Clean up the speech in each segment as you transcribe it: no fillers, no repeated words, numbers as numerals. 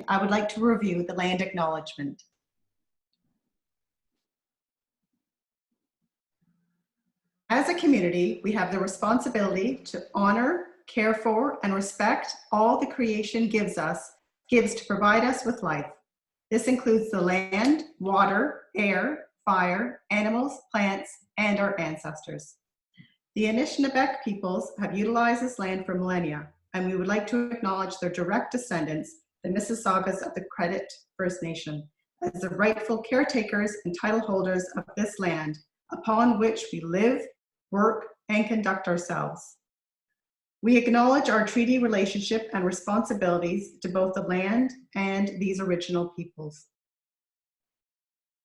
I would like to review the land acknowledgement. As a community, we have the responsibility to honor, care for, and respect all the creation gives to provide us with life. This includes the land, water, air, fire, animals, plants, and our ancestors. The Anishinaabe peoples have utilized this land for millennia, and we would like to acknowledge their direct descendants, the Mississaugas of the Credit First Nation, as the rightful caretakers and title holders of this land upon which we live, work, and conduct ourselves. We acknowledge our treaty relationship and responsibilities to both the land and these original peoples.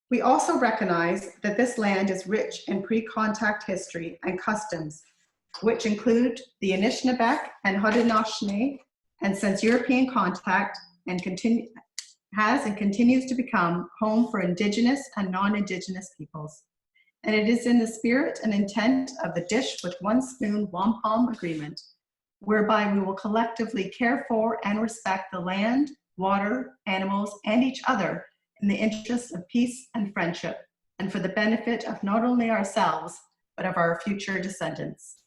We also recognize that this land is rich in pre-contact history and customs, which include the Anishinaabe and Haudenosaunee, and since European contact has and continues to become home for Indigenous and non-Indigenous peoples. And it is in the spirit and intent of the Dish with One Spoon Wampum Agreement, whereby we will collectively care for and respect the land, water, animals, and each other in the interests of peace and friendship, and for the benefit of not only ourselves, but of our future descendants.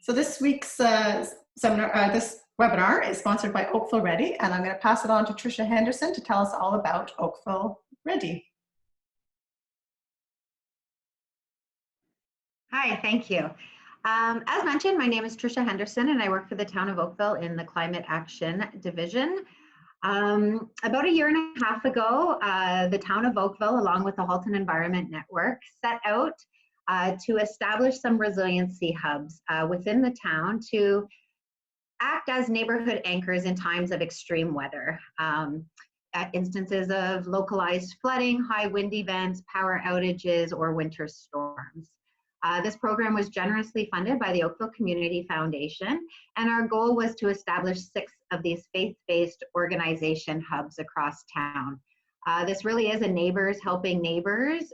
So this week's this webinar is sponsored by Oakville Ready, and I'm going to pass it on to Tricia Henderson to tell us all about Oakville Ready. Hi, thank you. As mentioned, my name is Tricia Henderson, and I work for the town of Oakville in the Climate Action Division. About a year and a half ago, the town of Oakville, along with the Halton Environment Network, set out to establish some resiliency hubs within the town to act as neighborhood anchors in times of extreme weather. At instances of localized flooding, high wind events, power outages, or winter storms. This program was generously funded by the Oakville Community Foundation, and our goal was to establish 6 of these faith-based organization hubs across town. This really is a neighbors helping neighbors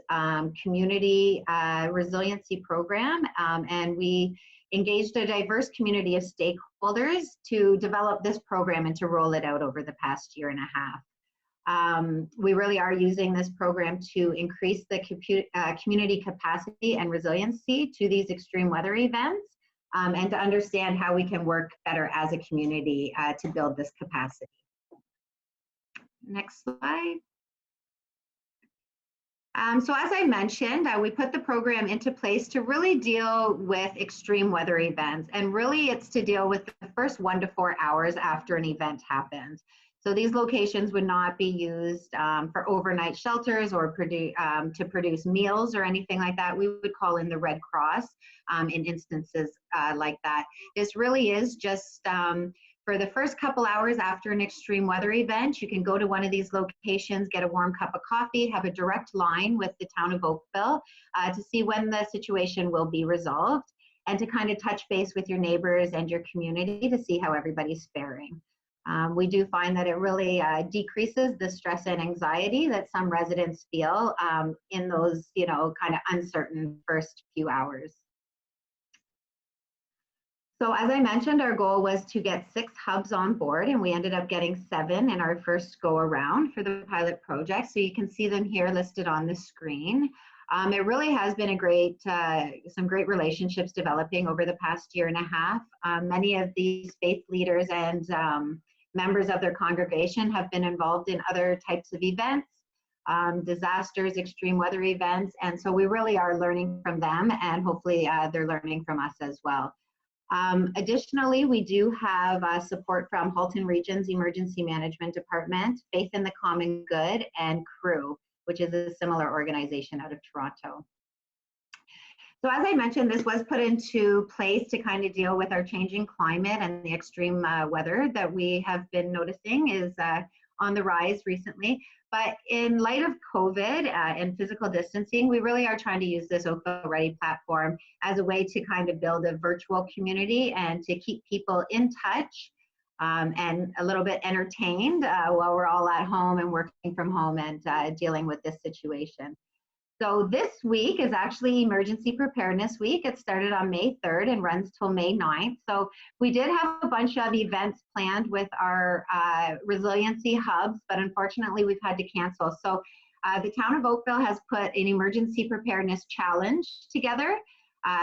community resiliency program, and we engaged a diverse community of stakeholders to develop this program and to roll it out over the past year and a half. We really are using this program to increase the community capacity and resiliency to these extreme weather events, and to understand how we can work better as a community to build this capacity. Next slide. So as I mentioned, we put the program into place to really deal with extreme weather events, and really it's to deal with the first 1 to 4 hours after an event happens. So these locations would not be used for overnight shelters or to produce meals or anything like that. We would call in the Red Cross in instances like that. This really is just for the first couple hours after an extreme weather event. You can go to one of these locations, get a warm cup of coffee, have a direct line with the town of Oakville to see when the situation will be resolved, and to kind of touch base with your neighbors and your community to see how everybody's faring. We do find that it really decreases the stress and anxiety that some residents feel in those, kind of uncertain first few hours. So as I mentioned, our goal was to get 6 hubs on board, and we ended up getting 7 in our first go around for the pilot project. So you can see them here listed on the screen. It really has been some great relationships developing over the past year and a half. Many of these faith leaders and members of their congregation have been involved in other types of events, disasters, extreme weather events, and so we really are learning from them, and hopefully they're learning from us as well. Additionally, we do have support from Halton Region's Emergency Management Department, Faith in the Common Good, and CREW, which is a similar organization out of Toronto. So as I mentioned, this was put into place to kind of deal with our changing climate, and the extreme weather that we have been noticing is on the rise recently. But in light of COVID and physical distancing, we really are trying to use this Oakville Ready platform as a way to kind of build a virtual community and to keep people in touch and a little bit entertained while we're all at home and working from home and dealing with this situation. So this week is actually Emergency Preparedness Week. It started on May 3rd and runs till May 9th. So we did have a bunch of events planned with our resiliency hubs, but unfortunately we've had to cancel. So the town of Oakville has put an emergency preparedness challenge together.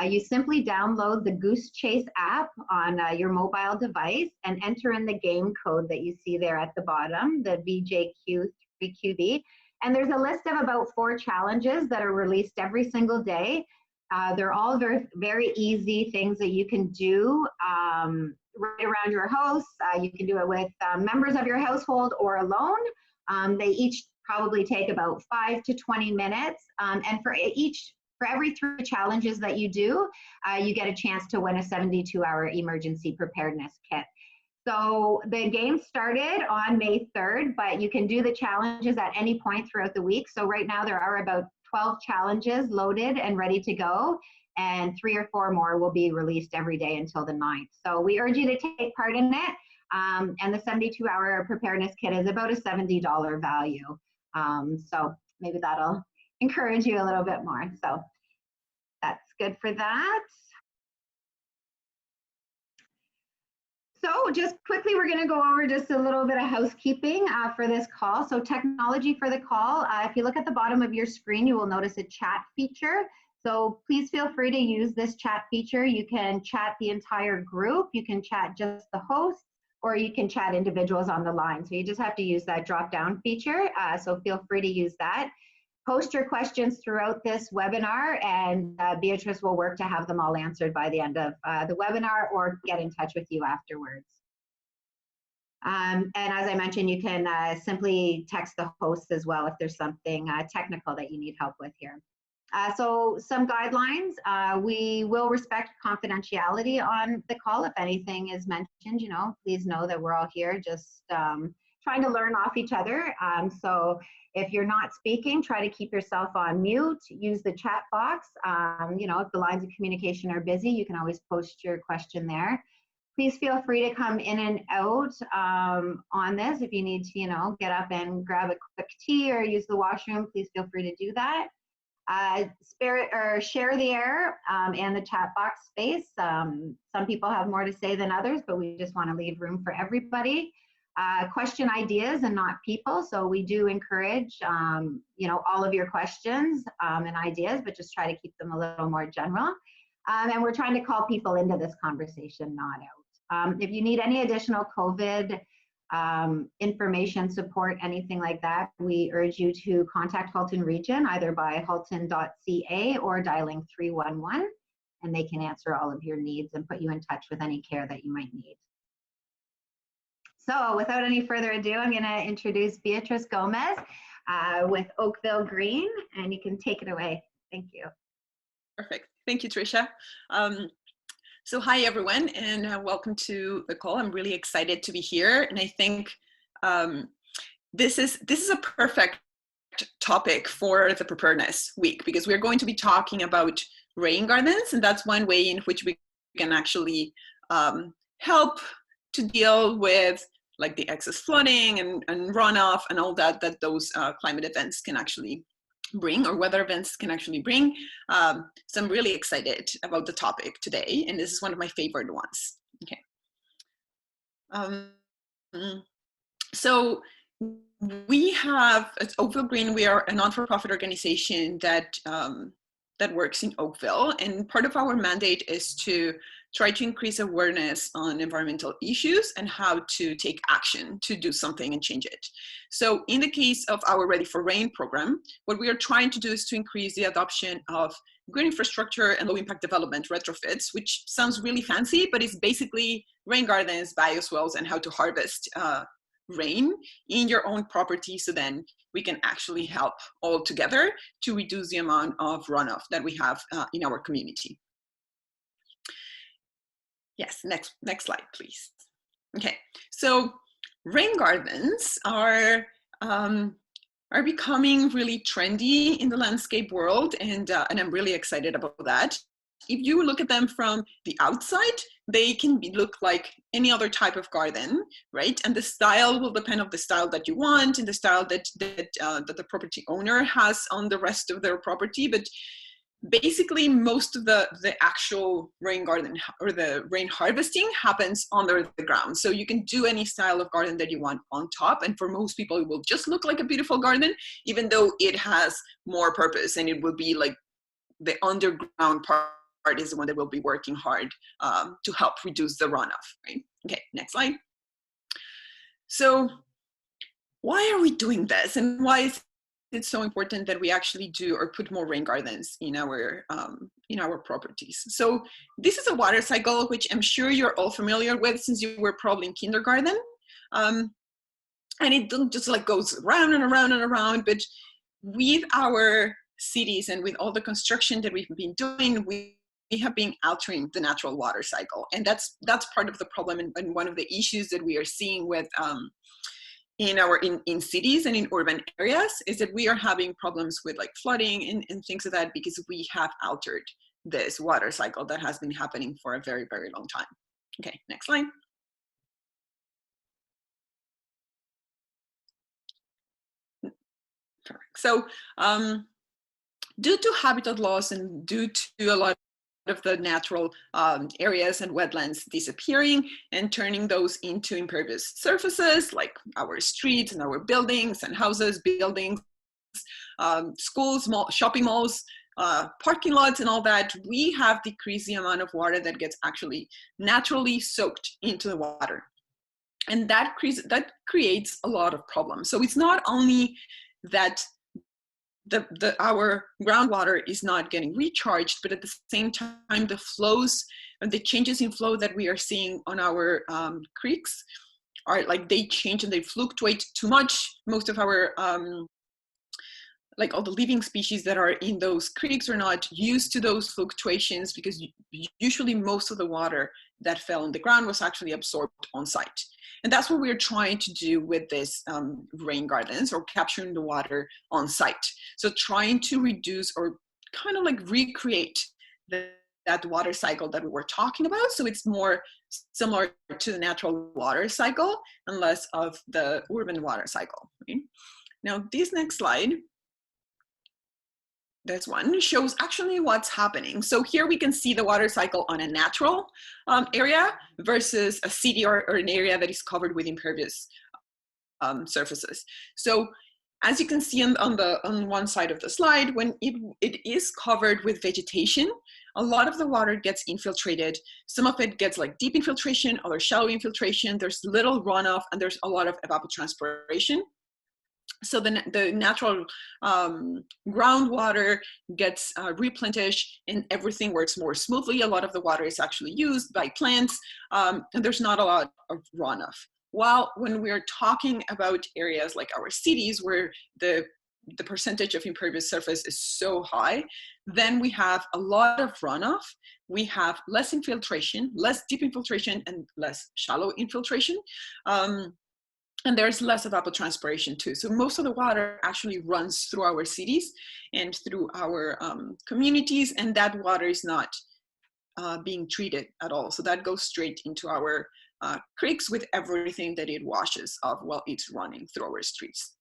You simply download the Goose Chase app on your mobile device and enter in the game code that you see there at the bottom, the VJQ3QB. And there's a list of about 4 challenges that are released every single day. They're all very, very easy things that you can do right around your house. You can do it with members of your household or alone. They each probably take about 5 to 20 minutes. And for every 3 challenges that you do, you get a chance to win a 72-hour emergency preparedness kit. So the game started on May 3rd, but you can do the challenges at any point throughout the week. So right now there are about 12 challenges loaded and ready to go, and 3 or 4 more will be released every day until the 9th. So we urge you to take part in it. And the 72-hour preparedness kit is about a $70 value. So maybe that'll encourage you a little bit more. So that's good for that. So just quickly, we're going to go over just a little bit of housekeeping for this call. So technology for the call, if you look at the bottom of your screen, you will notice a chat feature. So please feel free to use this chat feature. You can chat the entire group, you can chat just the host, or you can chat individuals on the line. So you just have to use that drop-down feature. So feel free to use that. Post your questions throughout this webinar, and Beatrice will work to have them all answered by the end of the webinar, or get in touch with you afterwards. And as I mentioned, you can simply text the host as well if there's something technical that you need help with here. So some guidelines, we will respect confidentiality on the call. If anything is mentioned, please know that we're all here just trying to learn off each other. So if you're not speaking, try to keep yourself on mute. Use the chat box. If the lines of communication are busy, you can always post your question there. Please feel free to come in and out on this. If you need to, get up and grab a quick tea or use the washroom, please feel free to do that. Share the air and the chat box space. Some people have more to say than others, but we just want to leave room for everybody. Question ideas and not people. So we do encourage, all of your questions and ideas, but just try to keep them a little more general. And we're trying to call people into this conversation, not out. If you need any additional COVID information, support, anything like that, we urge you to contact Halton Region, either by halton.ca or dialing 311, and they can answer all of your needs and put you in touch with any care that you might need. So without any further ado, I'm going to introduce Beatrice Gomez with OakvilleGreen, and you can take it away. Thank you. Perfect. Thank you, Tricia. So hi, everyone, and welcome to the call. I'm really excited to be here, and I think this is a perfect topic for the Preparedness Week, because we're going to be talking about rain gardens, and that's one way in which we can actually help to deal with like the excess flooding and runoff and all that those climate events can actually bring, or weather events can actually bring. So I'm really excited about the topic today, and this is one of my favorite ones. Okay. So we have, at OakvilleGreen, we are a non-for-profit organization that works in Oakville, and part of our mandate is to try to increase awareness on environmental issues and how to take action to do something and change it. So in the case of our Ready for Rain program, what we are trying to do is to increase the adoption of green infrastructure and low impact development retrofits, which sounds really fancy, but it's basically rain gardens, bioswales, and how to harvest rain in your own property, so then we can actually help all together to reduce the amount of runoff that we have in our community. Yes, next slide, please. Okay, so rain gardens are becoming really trendy in the landscape world, and I'm really excited about that. if you look at them from the outside, they can look like any other type of garden, right? And the style will depend on the style that you want and the style that the property owner has on the rest of their property. But basically, most of the actual rain garden or the rain harvesting happens under the ground. So you can do any style of garden that you want on top. And for most people, it will just look like a beautiful garden, even though it has more purpose, and it will be like the underground part is the one that will be working hard to help reduce the runoff, right? Okay, next slide. So why are we doing this, and why is it so important that we actually do or put more rain gardens in our properties? So this is a water cycle, which I'm sure you're all familiar with since you were probably in kindergarten. And it just like goes around and around and around, but with our cities and with all the construction that we've been doing, we have been altering the natural water cycle. And that's part of the problem and one of the issues that we are seeing with in cities and in urban areas is that we are having problems with like flooding and things like that because we have altered this water cycle that has been happening for a very, very long time. Okay, next slide. So due to habitat loss and due to a lot of the natural areas and wetlands disappearing and turning those into impervious surfaces like our streets and our buildings and houses, buildings, schools, shopping malls, parking lots and all that, we have decreased the amount of water that gets actually naturally soaked into the water. And that creates a lot of problems. So it's not only that our groundwater is not getting recharged, but at the same time, the flows and the changes in flow that we are seeing on our creeks are like they change and they fluctuate too much. Most of our like all the living species that are in those creeks are not used to those fluctuations because usually most of the water that fell on the ground was actually absorbed on site. And that's what we're trying to do with this rain gardens or capturing the water on site. So trying to reduce or kind of like recreate that water cycle that we were talking about. So it's more similar to the natural water cycle and less of the urban water cycle. Right? Now this next slide, this one shows actually what's happening. So here we can see the water cycle on a natural area versus a city or an area that is covered with impervious surfaces. So as you can see on one side of the slide, when it is covered with vegetation, a lot of the water gets infiltrated. Some of it gets like deep infiltration, other shallow infiltration. There's little runoff and there's a lot of evapotranspiration. So the natural groundwater gets replenished and everything works more smoothly. A lot of the water is actually used by plants and there's not a lot of runoff. While when we're talking about areas like our cities where the percentage of impervious surface is so high, then we have a lot of runoff. We have less infiltration, less deep infiltration and less shallow infiltration. And there's less evapotranspiration too. So most of the water actually runs through our cities and through our communities, and that water is not being treated at all. So that goes straight into our creeks with everything that it washes off while it's running through our streets.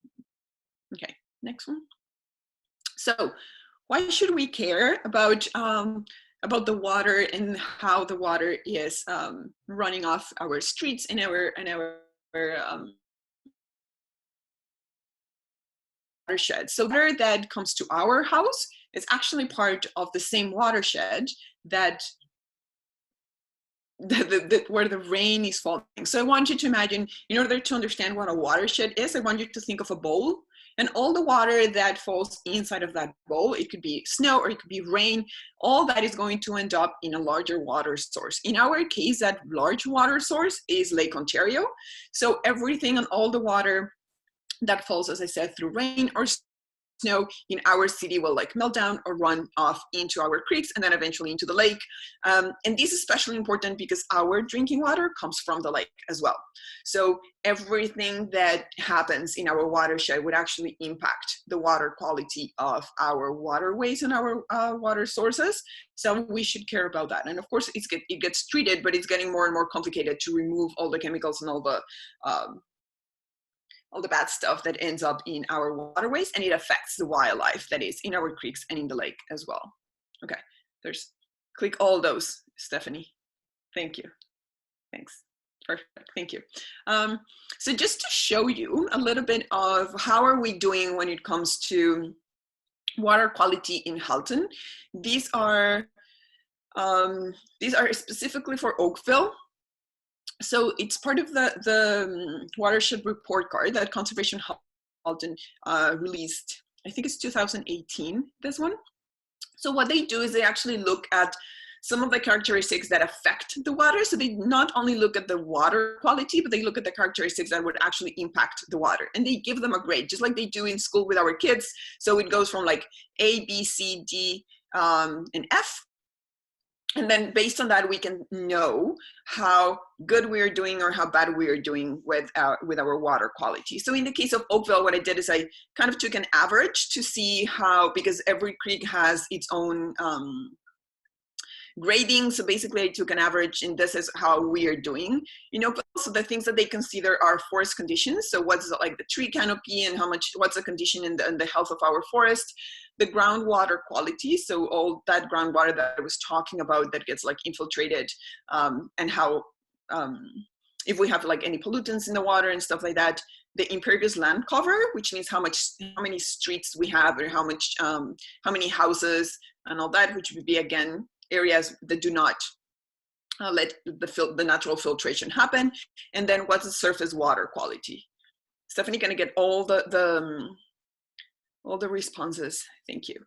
Okay, next one. So why should we care about the water and how the water is running off our streets and our watershed? So water that comes to our house is actually part of the same watershed that where the rain is falling. So I want you to imagine, in order to understand what a watershed is, I want you to think of a bowl and all the water that falls inside of that bowl. It could be snow or it could be rain. All that is going to end up in a larger water source. In our case, that large water source is Lake Ontario. So everything and all the water that falls, as I said, through rain or snow in our city will like melt down or run off into our creeks and then eventually into the lake. And this is especially important because our drinking water comes from the lake as well. So everything that happens in our watershed would actually impact the water quality of our waterways and our water sources. So we should care about that. And of course, it gets treated, but it's getting more and more complicated to remove all the chemicals and all the bad stuff that ends up in our waterways, and it affects the wildlife that is in our creeks and in the lake as well. Okay, click all those, Stephanie. Thank you. Thanks. Perfect. Thank you. So just to show you a little bit of how are we doing when it comes to water quality in Halton. These are specifically for Oakville. So it's part of the watershed report card that Conservation Halton released. I think it's 2018, this one. So what they do is they actually look at some of the characteristics that affect the water. So they not only look at the water quality, but they look at the characteristics that would actually impact the water. And they give them a grade, just like they do in school with our kids. So it goes from like A, B, C, D, and F. And then based on that, we can know how good we are doing or how bad we are doing with our water quality. So in the case of Oakville, what I did is I kind of took an average to see how, because every creek has its own grading. So basically I took an average, and this is how we are doing. You know, so the things that they consider are forest conditions. So what's like the tree canopy and what's the condition in the health of our forest, the groundwater quality. So all that groundwater that I was talking about that gets like infiltrated, and how, if we have like any pollutants in the water and stuff like that, the impervious land cover, which means how many streets we have, or how many houses and all that, which would be again areas that do not let the natural filtration happen. And then what's the surface water quality? Stephanie, gonna get all the responses. Thank you.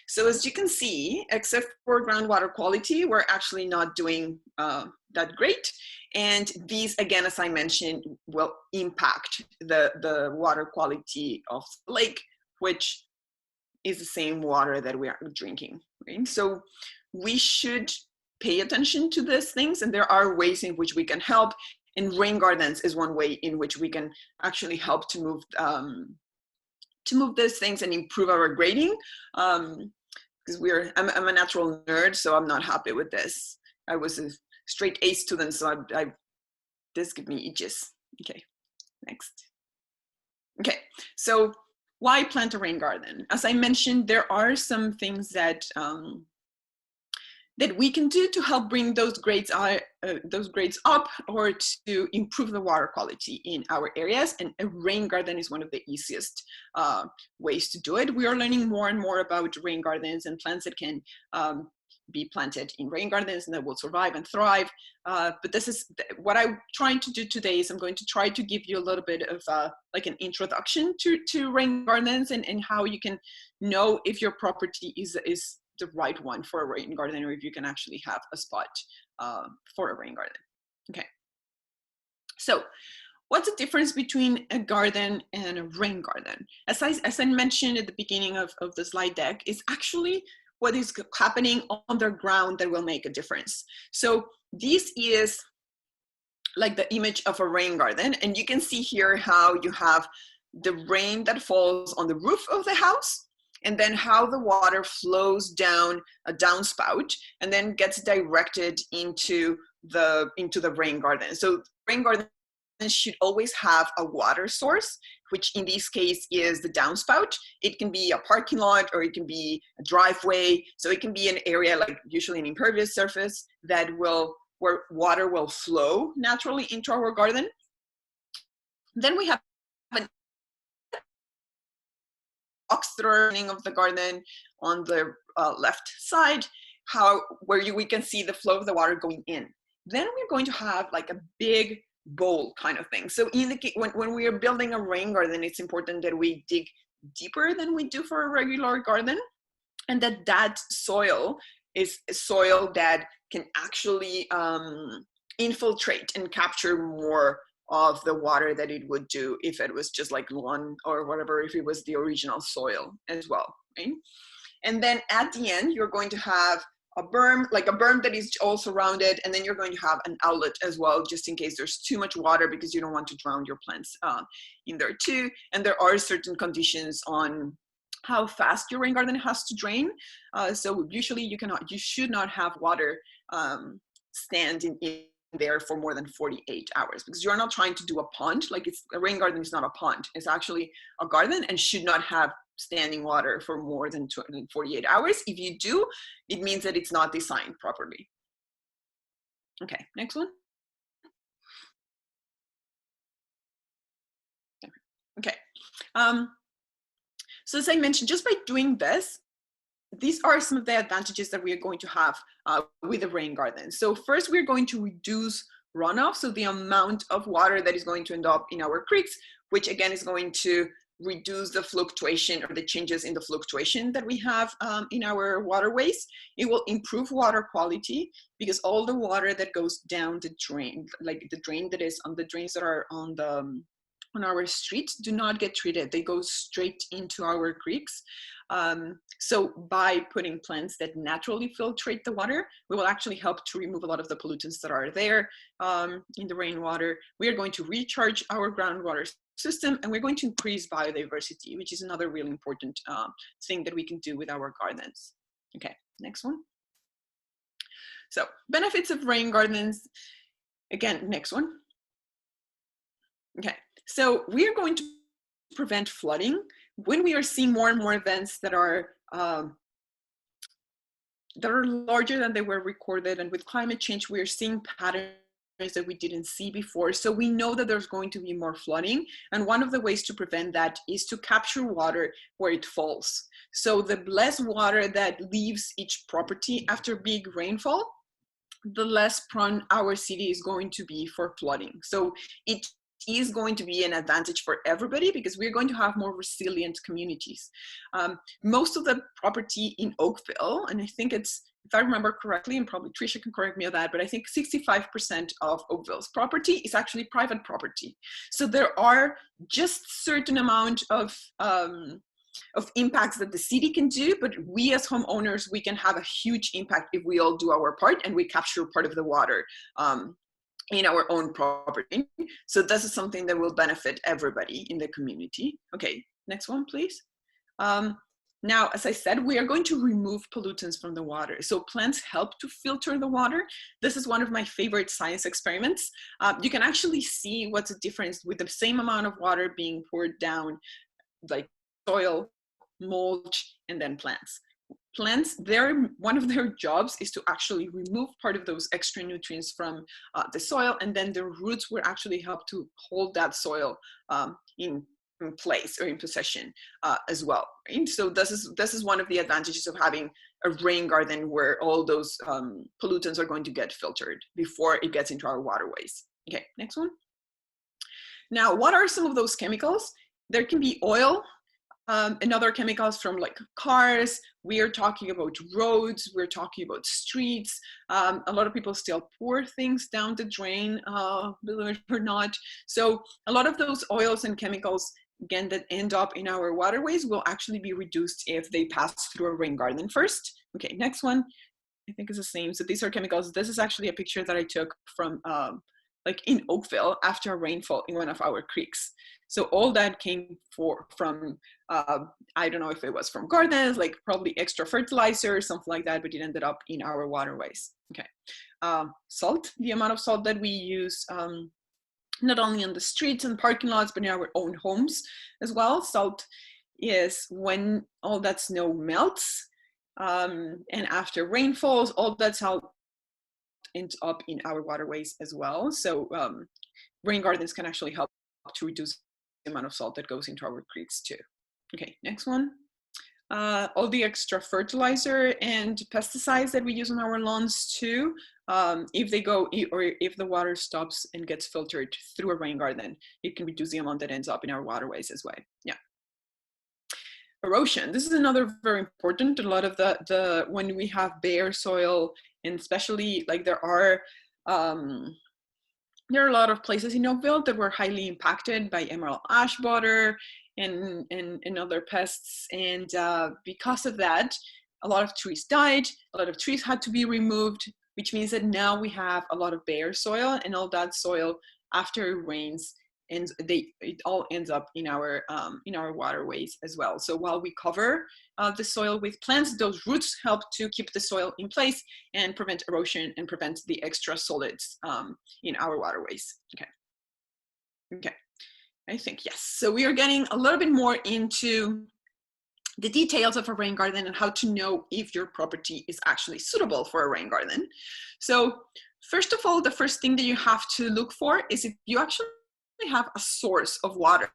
So as you can see, except for groundwater quality, we're actually not doing that great. And these, again, as I mentioned, will impact the water quality of the lake, which is the same water that we are drinking, right? So we should pay attention to these things, and there are ways in which we can help, and rain gardens is one way in which we can actually help to move these things and improve our grading. Because I'm a natural nerd, so I'm not happy with this. I was a straight A student, so this gives me itches. Okay, next. Okay, so why plant a rain garden? As I mentioned, there are some things that that we can do to help bring those grades up, or to improve the water quality in our areas. And a rain garden is one of the easiest ways to do it. We are learning more and more about rain gardens and plants that can be planted in rain gardens and that will survive and thrive. But this is what I'm trying to do today. Is I'm going to try to give you a little bit of like an introduction to rain gardens, and how you can know if your property is the right one for a rain garden, or if you can actually have a spot for a rain garden. Okay. So what's the difference between a garden and a rain garden? As I mentioned at the beginning of the slide deck, is actually what is happening underground that will make a difference. So this is like the image of a rain garden, and you can see here how you have the rain that falls on the roof of the house, and then how the water flows down a downspout and then gets directed into the rain garden. So rain garden should always have a water source, which in this case is the downspout. It can be a parking lot, or it can be a driveway. So it can be an area, like usually an impervious surface, where water will flow naturally into our garden. Then we have an box of the garden on the left side, we can see the flow of the water going in. Then we're going to have like a big bowl kind of thing. So when we are building a rain garden, it's important that we dig deeper than we do for a regular garden, and that soil is a soil that can actually infiltrate and capture more of the water that it would do if it was just like lawn or whatever, if it was the original soil as well, right? And then at the end, you're going to have a berm, like a berm that is all surrounded, and then you're going to have an outlet as well, just in case there's too much water, because you don't want to drown your plants in there too. And there are certain conditions on how fast your rain garden has to drain. So usually you should not have water stand in there for more than 48 hours, because you're not trying to do a pond. Like, a rain garden is not a pond. It's actually a garden and should not have standing water for more than 48 hours. If you do, it means that it's not designed properly. Okay, next one. Okay. So as I mentioned, just by doing this, these are some of the advantages that we are going to have with the rain garden. So first, we're going to reduce runoff, so the amount of water that is going to end up in our creeks, which again is going to reduce the fluctuation or the changes in the fluctuation that we have in our waterways. It will improve water quality, because all the water that goes down the drain, like the drain that is on the drains that are on our streets, do not get treated. They go straight into our creeks. So by putting plants that naturally filtrate the water, we will actually help to remove a lot of the pollutants that are there in the rainwater. We are going to recharge our groundwater system, and we're going to increase biodiversity, which is another really important thing that we can do with our gardens. Okay, next one. So benefits of rain gardens. Again, next one. Okay, so we are going to prevent flooding when we are seeing more and more events that are larger than they were recorded. And with climate change, we are seeing patterns that we didn't see before. So we know that there's going to be more flooding. And one of the ways to prevent that is to capture water where it falls. So the less water that leaves each property after big rainfall, the less prone our city is going to be for flooding. So it is going to be an advantage for everybody, because we're going to have more resilient communities. Most of the property in Oakville, and I think it's, if I remember correctly, and probably Tricia can correct me on that, but I think 65% of Oakville's property is actually private property. So there are just certain amount of impacts that the city can do, but we as homeowners, we can have a huge impact if we all do our part and we capture part of the water in our own property. So this is something that will benefit everybody in the community. Okay, next one, please. Now, as I said, we are going to remove pollutants from the water. So plants help to filter the water. This is one of my favorite science experiments. You can actually see what's the difference with the same amount of water being poured down, like soil, mulch, and then plants. Plants, one of their jobs is to actually remove part of those extra nutrients from the soil, and then the roots will actually help to hold that soil in place or in possession as well. Right? So this is one of the advantages of having a rain garden, where all those pollutants are going to get filtered before it gets into our waterways. Okay, next one. Now, what are some of those chemicals? There can be oil and other chemicals from like cars. We are talking about roads, we're talking about streets. A lot of people still pour things down the drain, believe it or not. So a lot of those oils and chemicals, again, that end up in our waterways will actually be reduced if they pass through a rain garden first. Okay, next one, I think is the same. So these are chemicals. This is actually a picture that I took from like in Oakville after a rainfall in one of our creeks. So all that came from, I don't know if it was from gardens, like probably extra fertilizer or something like that, but it ended up in our waterways. Okay, salt, the amount of salt that we use, not only on the streets and parking lots, but in our own homes as well. Salt is when all that snow melts, and after rainfalls, all that salt ends up in our waterways as well. So rain gardens can actually help to reduce the amount of salt that goes into our creeks too. Okay, next one. All the extra fertilizer and pesticides that we use on our lawns too, if they go, or if the water stops and gets filtered through a rain garden, it can reduce the amount that ends up in our waterways as well. Yeah. Erosion, this is another very important. A lot of the when we have bare soil, and especially like there are there are a lot of places in Oakville that were highly impacted by emerald ash borer and other pests. And because of that, a lot of trees died, a lot of trees had to be removed, which means that now we have a lot of bare soil, and all that soil, after it rains, and it all ends up in our waterways as well. So while we cover the soil with plants, those roots help to keep the soil in place and prevent erosion and prevent the extra solids in our waterways. Okay, I think yes. So we are getting a little bit more into the details of a rain garden and how to know if your property is actually suitable for a rain garden. So first of all, the first thing that you have to look for is if you actually have a source of water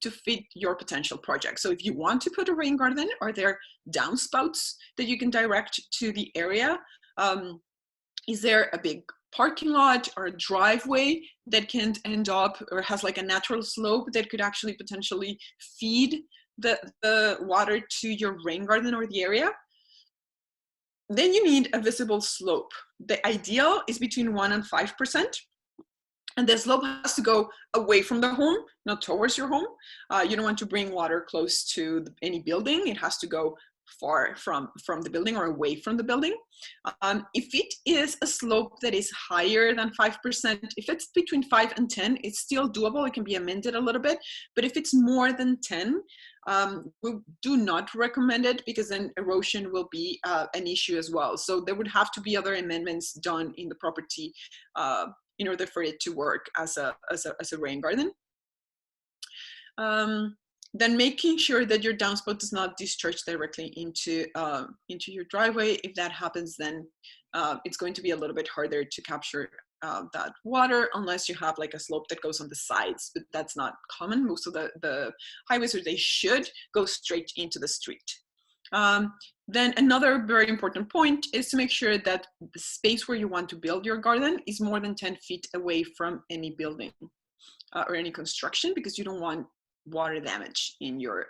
to fit your potential project. So if you want to put a rain garden, are there downspouts that you can direct to the area? Is there a big parking lot or a driveway that can end up or has like a natural slope that could actually potentially feed the water to your rain garden or the area? Then you need a visible slope. The ideal is between 1% and 5%. And the slope has to go away from the home, not towards your home. You don't want to bring water close to any building. It has to go far from the building or away from the building. If it is a slope that is higher than 5%, if it's between 5 and 10, it's still doable. It can be amended a little bit. But if it's more than 10, we do not recommend it, because then erosion will be an issue as well. So there would have to be other amendments done in the property in order for it to work as a rain garden. Then making sure that your downspout does not discharge directly into your driveway. If that happens, then it's going to be a little bit harder to capture that water unless you have like a slope that goes on the sides, but that's not common. Most of the highways, or they should, go straight into the street. Then another very important point is to make sure that the space where you want to build your garden is more than 10 feet away from any building or any construction, because you don't want water damage in your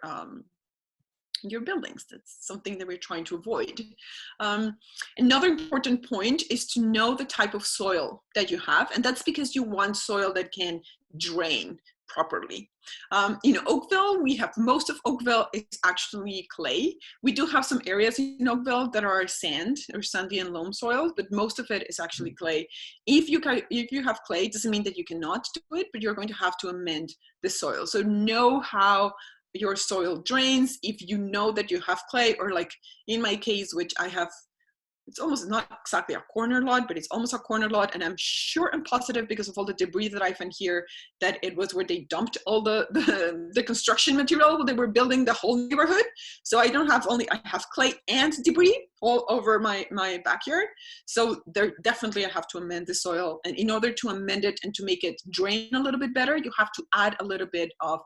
buildings. That's something that we're trying to avoid. Another important point is to know the type of soil that you have, and that's because you want soil that can drain properly. In Oakville, we have, most of Oakville is actually clay. We do have some areas in Oakville that are sand or sandy and loam soil, but most of it is actually clay. If you have clay, it doesn't mean that you cannot do it, but you're going to have to amend the soil. So know how your soil drains. If you know that you have clay, or like in my case, which I have, it's almost not exactly a corner lot, but it's almost a corner lot. And I'm sure and positive, because of all the debris that I found here, that it was where they dumped all the construction material when they were building the whole neighborhood. So I have clay and debris all over my backyard. So there definitely I have to amend the soil. And in order to amend it and to make it drain a little bit better, you have to add a little bit of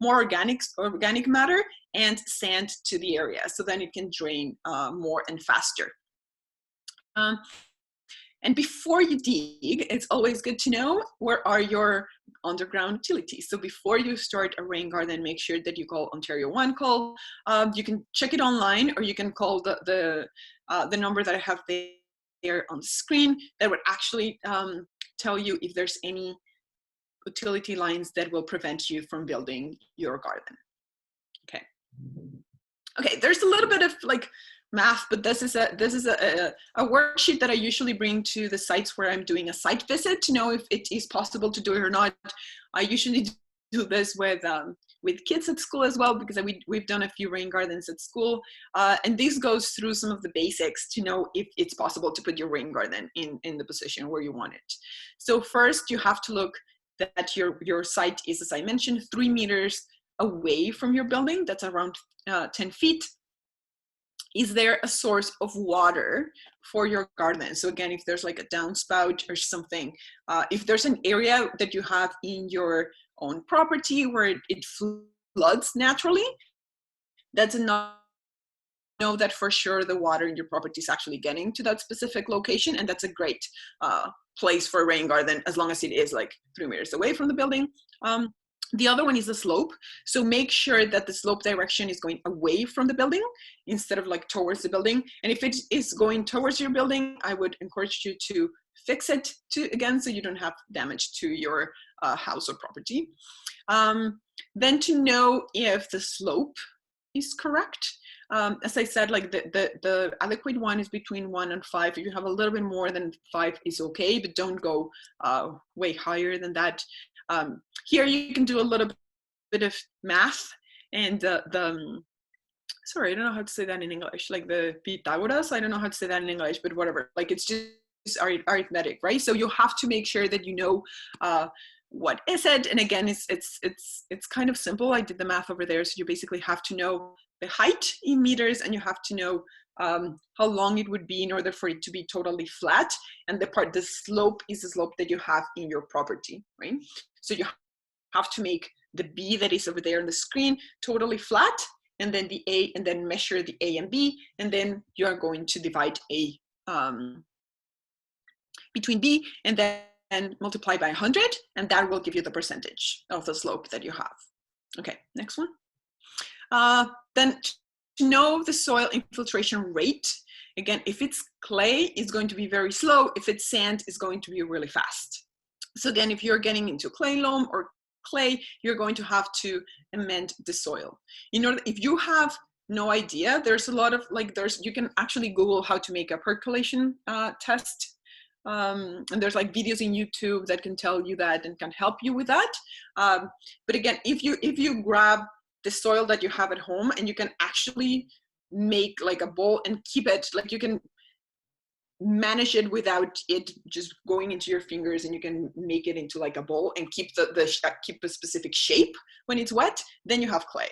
more organic matter and sand to the area, so then it can drain more and faster. And before you dig, it's always good to know where are your underground utilities. So before you start a rain garden, make sure that you call Ontario One Call. You can check it online, or you can call the number that I have there on the screen that would actually tell you if there's any utility lines that will prevent you from building your garden. Okay, there's a little bit of like math, but this is a worksheet that I usually bring to the sites where I'm doing a site visit to know if it is possible to do it or not. I usually do this with kids at school as well, because we've done a few rain gardens at school, and this goes through some of the basics to know if it's possible to put your rain garden in the position where you want it. So first, you have to look that your site is, as I mentioned, 3 meters away from your building. That's around 10 feet. Is there a source of water for your garden? So again, if there's like a downspout or something, if there's an area that you have in your own property where it floods naturally, that's enough to know that for sure the water in your property is actually getting to that specific location, and that's a great place for a rain garden, as long as it is like 3 meters away from the building. The other one is the slope. So make sure that the slope direction is going away from the building instead of like towards the building. And if it is going towards your building, I would encourage you to fix it again so you don't have damage to your house or property. Then to know if the slope is correct. As I said, like the adequate one is between 1 and 5. If you have a little bit more than 5, is okay, but don't go way higher than that. Here you can do a little bit of math, and sorry, I don't know how to say that in English, like the Pythagoras, I don't know how to say that in English, but whatever, like it's just arithmetic, right? So you have to make sure that you know what is it, and again, it's kind of simple. I did the math over there, so you basically have to know the height in meters, and you have to know how long it would be in order for it to be totally flat, and the slope is the slope that you have in your property, right? So you have to make the B that is over there on the screen totally flat, and then the A, and then measure the A and B, and then you are going to divide A between B, and then multiply by 100, and that will give you the percentage of the slope that you have. Okay, next one. Then to know the soil infiltration rate, again, if it's clay, it's going to be very slow. If it's sand, it's going to be really fast. So again, if you're getting into clay loam or clay, you're going to have to amend the soil. If you have no idea, there's a lot of you can actually Google how to make a percolation test. And there's like videos in YouTube that can tell you that and can help you with that. But again, if you grab the soil that you have at home and you can actually make like a bowl and keep it, like you can manage it without it just going into your fingers, and you can make it into like a bowl and keep keep a specific shape when it's wet, then you have clay.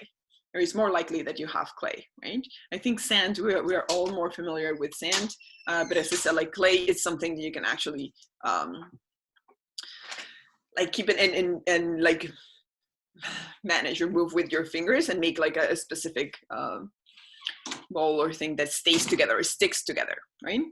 Or it's more likely that you have clay, right? I think sand, we are all more familiar with sand, but as I said, like clay is something that you can actually like keep it and like manage or move with your fingers and make like a specific bowl or thing that stays together or sticks together, right?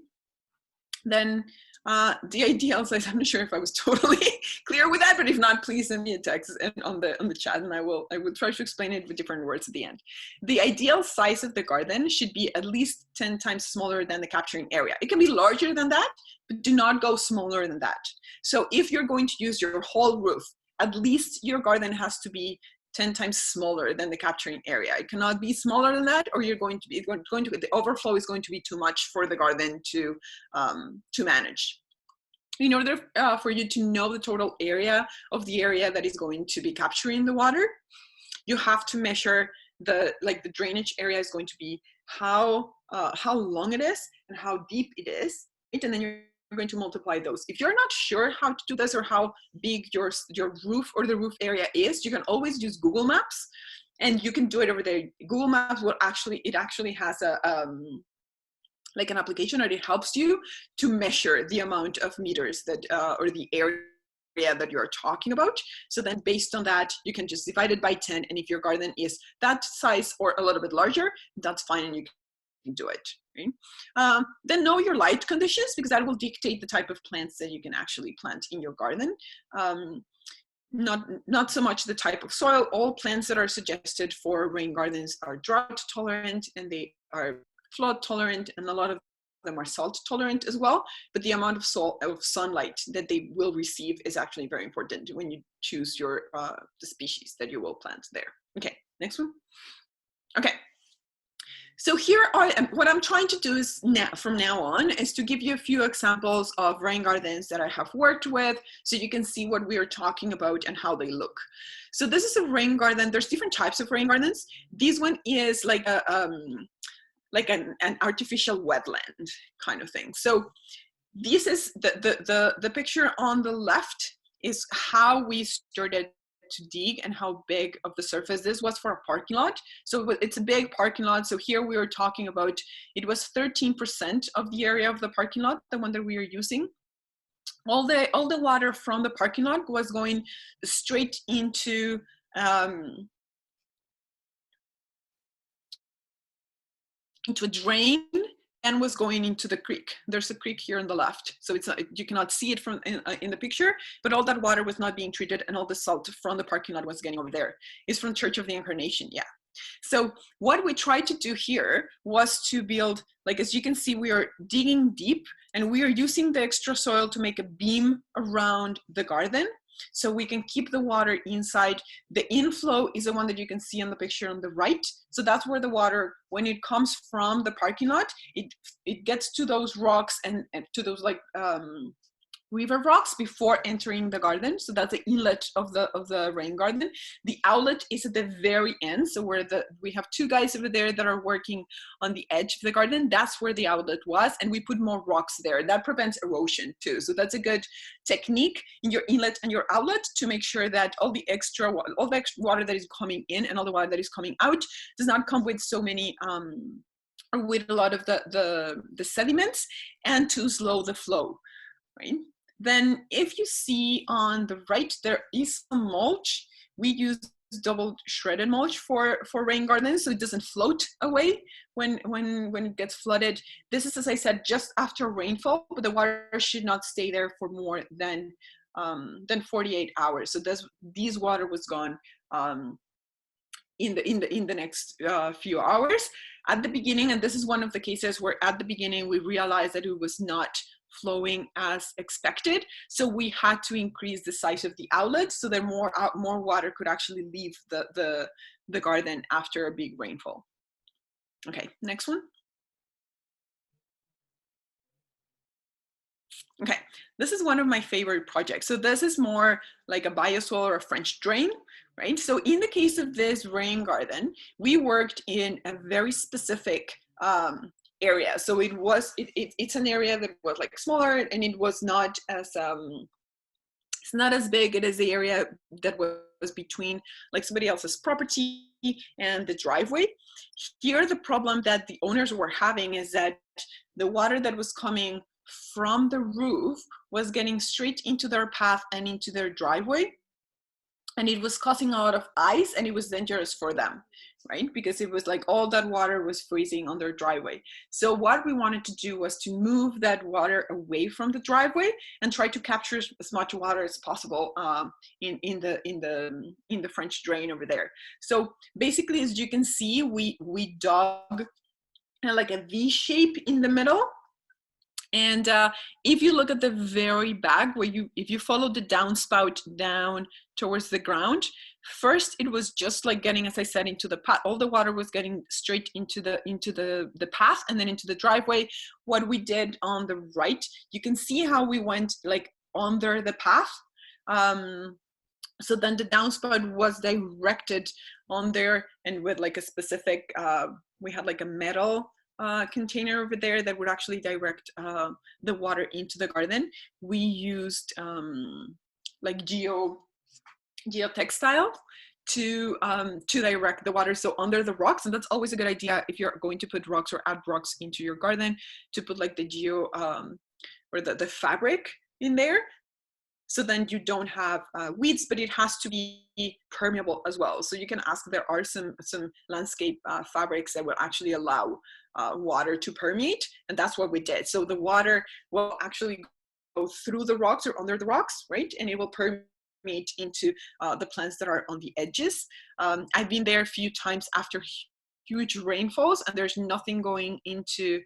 Then the ideal size, I'm not sure if I was totally clear with that, but if not, please send me a text on the chat, and I will try to explain it with different words at the end. The ideal size of the garden should be at least 10 times smaller than the capturing area. It can be larger than that, but do not go smaller than that. So if you're going to use your whole roof, at least your garden has to be 10 times smaller than the capturing area. It cannot be smaller than that, or you're going to be the overflow is going to be too much for the garden to manage. In order for you to know the total area of the area that is going to be capturing the water, you have to measure the drainage area is going to be how long it is and how deep it is, right? And then you're going to multiply those. If you're not sure how to do this or how big your roof or the roof area is, you can always use Google Maps, and you can do it over there. Google Maps will actually has a like an application, or it helps you to measure the amount of meters that or the area that you're talking about. So then based on that, you can just divide it by 10, and if your garden is that size or a little bit larger, that's fine, and you can do it. Right? Then know your light conditions, because that will dictate the type of plants that you can actually plant in your garden. Not so much the type of soil. All plants that are suggested for rain gardens are drought tolerant, and they are flood tolerant, and a lot of them are salt tolerant as well. But the amount of sunlight that they will receive is actually very important when you choose your the species that you will plant there. Okay, next one. Okay. So here are, what I'm trying to do is from now on is to give you a few examples of rain gardens that I have worked with, so you can see what we are talking about and how they look. So this is a rain garden. There's different types of rain gardens. This one is like an artificial wetland kind of thing. So this is the picture on the left is how we started to dig and how big of the surface this was for a parking lot. So it's a big parking lot. So here we were talking about, it was 13% of the area of the parking lot, the one that we are using. All the water from the parking lot was going straight into a drain, and was going into the creek. There's a creek here on the left. So it's not, you cannot see it from in the picture, but all that water was not being treated, and all the salt from the parking lot was getting over there. It's from Church of the Incarnation, yeah. So what we tried to do here was to build, like as you can see, we are digging deep, And we are using the extra soil to make a beam around the garden so we can keep the water inside. The inflow is the one that you can see on the picture on the right. So that's where the water, when it comes from the parking lot, it gets to those rocks and to those like river rocks before entering the garden. So that's the inlet of the rain garden. The outlet is at the very end. So where we have two guys over there that are working on the edge of the garden. That's where the outlet was, and we put more rocks there. That prevents erosion too. So that's a good technique in your inlet and your outlet to make sure that all the extra water that is coming in and all the water that is coming out does not come with so many with a lot of the sediments, and to slow the flow, right? Then if you see on the right, there is some mulch. We use double shredded mulch for rain gardens, so it doesn't float away when it gets flooded. This is, as I said, just after rainfall, but the water should not stay there for more than 48 hours. So this water was gone in the next few hours. At the beginning, and this is one of the cases where at the beginning we realized that it was not flowing as expected, so we had to increase the size of the outlet so that more water could actually leave the garden after a big rainfall. Okay, next one. Okay, this is one of my favorite projects. So this is more like a bioswale or a French drain, right? So in the case of this rain garden, we worked in a very specific area. So it's an area that was like smaller, and it was not as it's not as big. It is the area that was between like somebody else's property and the driveway. Here, the problem that the owners were having is that the water that was coming from the roof was getting straight into their path and into their driveway, and it was causing a lot of ice, and it was dangerous for them, right? Because it was like all that water was freezing on their driveway. So what we wanted to do was to move that water away from the driveway and try to capture as much water as possible in the French drain over there. So basically, as you can see, we dug like a V shape in the middle. And if you look at the very back, if you follow the downspout down towards the ground, first it was just like getting, as I said, into the path. All the water was getting straight into the path and then into the driveway. What we did on the right, you can see how we went like under the path. So then the downspout was directed on there, and with like a specific, we had like a metal container over there that would actually direct the water into the garden. We used like geotextile to direct the water, so under the rocks. And that's always a good idea if you're going to put rocks or add rocks into your garden, to put like the or the fabric in there, so then you don't have weeds, but it has to be permeable as well. So you can ask, there are some landscape fabrics that will actually allow water to permeate, and that's what we did. So the water will actually go through the rocks or under the rocks, right? And it will permeate into the plants that are on the edges. I've been there a few times after huge rainfalls, and there's nothing going into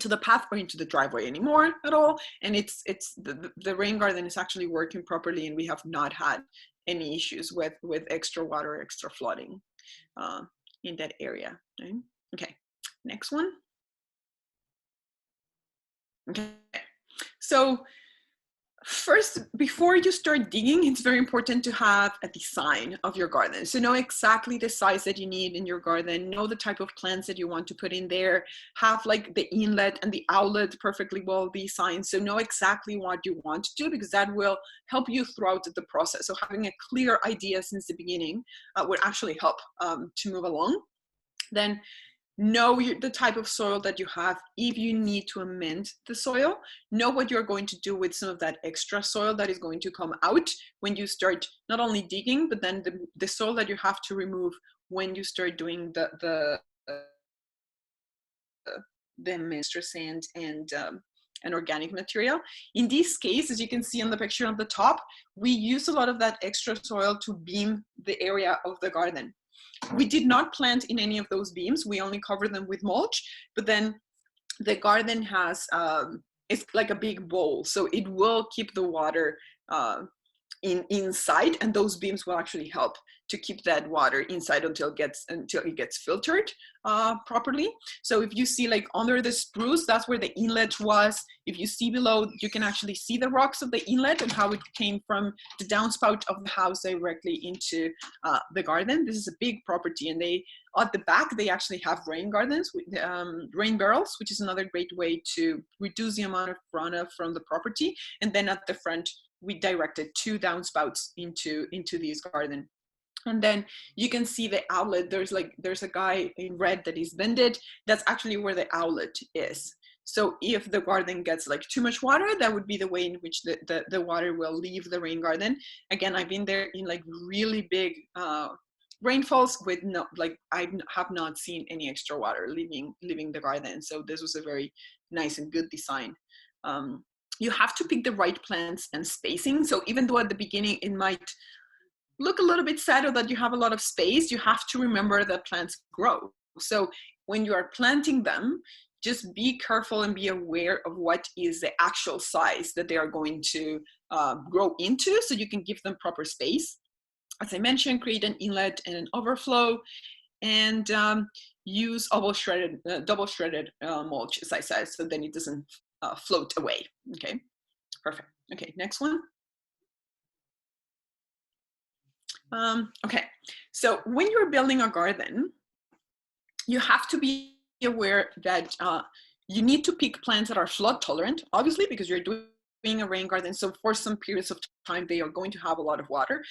the path or into the driveway anymore at all. And it's the rain garden is actually working properly, and we have not had any issues with extra water or extra flooding in that area, right? Okay, next one. Okay, so first, before you start digging, it's very important to have a design of your garden. So know exactly the size that you need in your garden, know the type of plants that you want to put in there, have like the inlet and the outlet perfectly well designed. So know exactly what you want to do, because that will help you throughout the process. So having a clear idea since the beginning would actually help to move along. Then know the type of soil that you have. If you need to amend the soil, know what you're going to do with some of that extra soil that is going to come out when you start not only digging, but then the soil that you have to remove when you start doing the extra sand and organic material. In this case, as you can see on the picture on the top, we use a lot of that extra soil to beam the area of the garden. We did not plant in any of those beams. We only covered them with mulch, but then the garden has, it's like a big bowl, so it will keep the water inside, and those beams will actually help to keep that water inside until it gets filtered properly. So if you see like under the spruce, that's where the inlet was. If you see below, you can actually see the rocks of the inlet and how it came from the downspout of the house directly into the garden. This is a big property, and at the back they actually have rain gardens with rain barrels, which is another great way to reduce the amount of runoff from the property. And then at the front, we directed 2 downspouts into this garden. And then you can see the outlet. There's a guy in red that is bended. That's actually where the outlet is. So if the garden gets like too much water, that would be the way in which the water will leave the rain garden. Again, I've been there in like really big rainfalls with I have not seen any extra water leaving the garden. So this was a very nice and good design. You have to pick the right plants and spacing. So even though at the beginning it might look a little bit sad or that you have a lot of space, you have to remember that plants grow. So when you are planting them, just be careful and be aware of what is the actual size that they are going to grow into, so you can give them proper space. As I mentioned, create an inlet and an overflow, and use double shredded mulch, as I said, so then it doesn't float away. Okay, perfect. Okay, next one. Okay, so when you're building a garden, you have to be aware that you need to pick plants that are flood tolerant, obviously, because you're doing a rain garden. So for some periods of time, they are going to have a lot of water.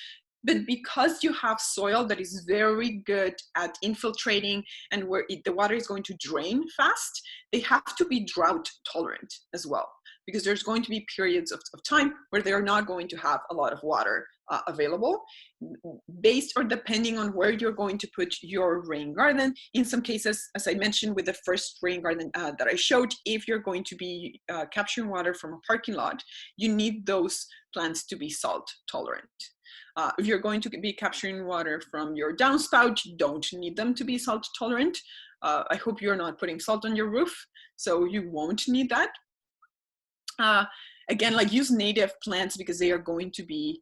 But because you have soil that is very good at infiltrating and where the water is going to drain fast, they have to be drought tolerant as well, because there's going to be periods of time where they're not going to have a lot of water available, based or depending on where you're going to put your rain garden. In some cases, as I mentioned with the first rain garden that I showed, if you're going to be capturing water from a parking lot, you need those plants to be salt tolerant. If you're going to be capturing water from your downspout, you don't need them to be salt tolerant. I hope you're not putting salt on your roof, so you won't need that. Again, like use native plants because they are going to be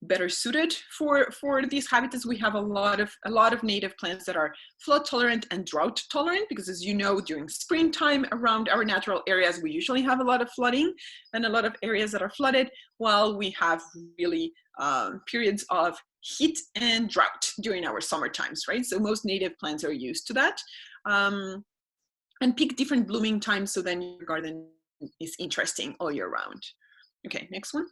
better suited for these habitats. We have a lot of native plants that are flood tolerant and drought tolerant, because as you know, during springtime around our natural areas, we usually have a lot of flooding and a lot of areas that are flooded, while we have really periods of heat and drought during our summer times, right? So most native plants are used to that. And pick different blooming times so then your garden is interesting all year round. Okay, next one.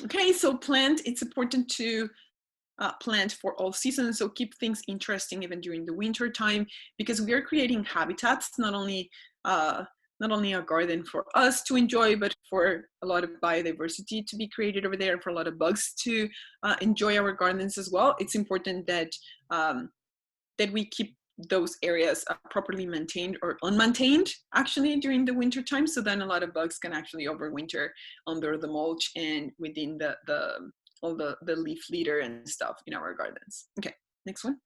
Okay, so it's important to plant for all seasons, so keep things interesting even during the winter time, because we are creating habitats, not only a garden for us to enjoy, but for a lot of biodiversity to be created over there, and for a lot of bugs to enjoy our gardens as well. It's important that we keep those areas properly maintained or unmaintained actually during the winter time, so then a lot of bugs can actually overwinter under the mulch and within all the leaf litter and stuff in our gardens. Okay, next one.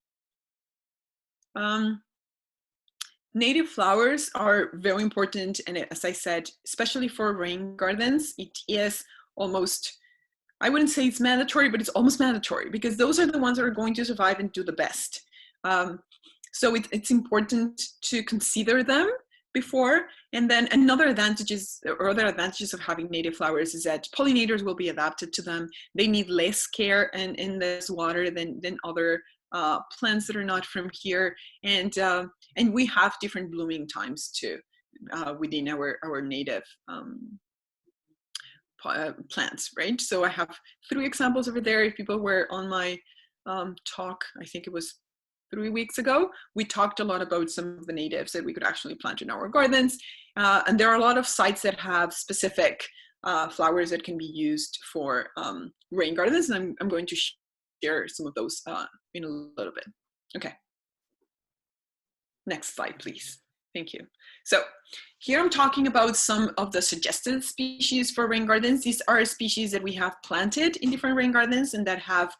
Native flowers are very important, and as I said, especially for rain gardens, it is almost, I wouldn't say it's mandatory, but it's almost mandatory, because those are the ones that are going to survive and do the best. So it's important to consider them before. And then other advantages of having native flowers is that pollinators will be adapted to them. They need less care and less water than other plants that are not from here. And we have different blooming times too within our native plants, right? So I have 3 examples over there. If people were on my talk, I think it was 3 weeks ago, we talked a lot about some of the natives that we could actually plant in our gardens. And there are a lot of sites that have specific flowers that can be used for rain gardens. And I'm going to share some of those in a little bit. Okay. Next slide, please. Thank you. So here I'm talking about some of the suggested species for rain gardens. These are species that we have planted in different rain gardens and that have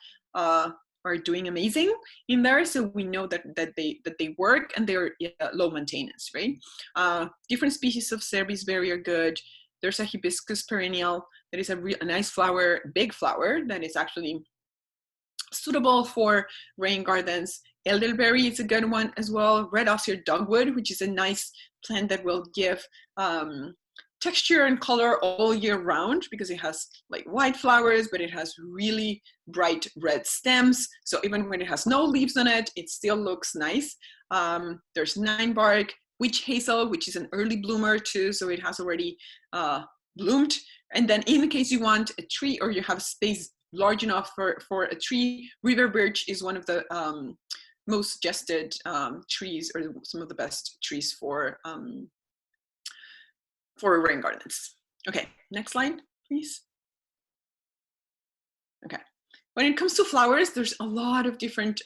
are doing amazing in there. So we know that they work and they're low maintenance, right? Different species of serviceberry are good. There's a hibiscus perennial that is a nice flower, big flower, that is actually suitable for rain gardens. Elderberry is a good one as well. Red osier dogwood, which is a nice plant that will give texture and color all year round, because it has like white flowers, but it has really bright red stems. So even when it has no leaves on it, it still looks nice. There's ninebark, witch hazel, which is an early bloomer too, so it has already bloomed. And then in case you want a tree, or you have space large enough for a tree, river birch is one of the most suggested trees, or some of the best trees for rain gardens. Okay, next slide, please. Okay, when it comes to flowers, there's a lot of different